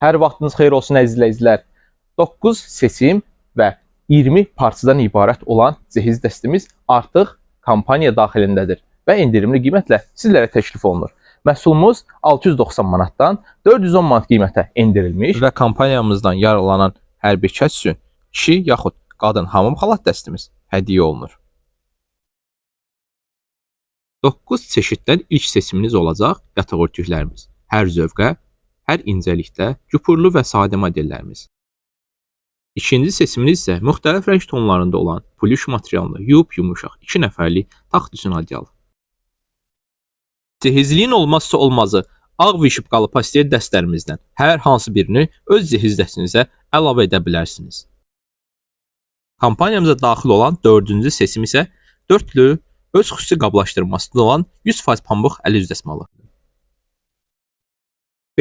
Hər vaxtınız xeyir olsun əziz izləyicilər. 9 seçim və 20 parçadan ibarət olan cehiz dəstimiz artıq kampaniya daxilindədir və endirimli qiymətlə sizlərə təklif olunur. Məhsulumuz 690 manatdan 410 manat qiymətə endirilmiş və kampaniyamızdan yararlanan hər bir kəs üçün kişi yaxud qadın hamam xalat dəstimiz hədiyyə olunur. 9 çeşiddən ilk seçiminiz olacaq yataq örtüklərimiz. Hər zövqə, hər incəlikdə cupurlu və sadə modellərimiz. İkinci seçiminiz isə müxtəlif rəng tonlarında olan pluş materiallı, yumuşaq 2 nəfərlik taxt üçün adyalı. Cehizliyin olmazsa olmazı ağ vişipqalı pastel dəstlərimizdən hər hansı birini öz cehiz dəstinizə əlavə edə bilərsiniz. Kampaniyamıza daxil olan 4-cü seçim isə dörtlü, öz xüsusi qablaşdırmasında olan 100% pambıq əl üz dəsmalı.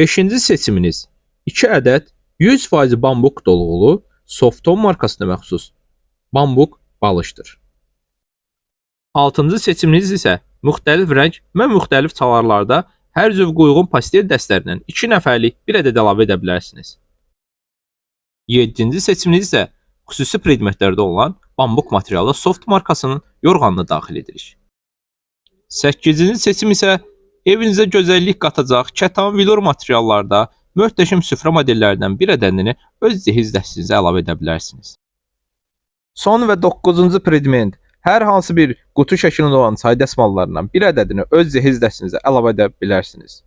5-ci seçiminiz 2 ədəd 100% bambuk dolğulu Softon markasına məxsus bambuk balışdır. 6-cı seçiminiz isə müxtəlif rəng və müxtəlif çalarlarda hər zövqə uyğun pastel dəstlərindən 2 nəfərlik bir ədəd əlavə edə bilərsiniz. 7-ci seçiminiz isə xüsusi predmetlərdə olan bambuk materialı Soft markasının yorğanını daxil edirik. 8-ci seçim isə evinizə gözəllik qatacaq kətan vilur materiallarda möhtəşəm süfrə modellərindən bir ədədini öz cehiz dəstinizə əlavə edə bilərsiniz. Son və 9-cu predment hər hansı bir qutu şəklində olan çay dəsmallarından bir ədədini öz cehiz dəstinizə əlavə edə bilərsiniz.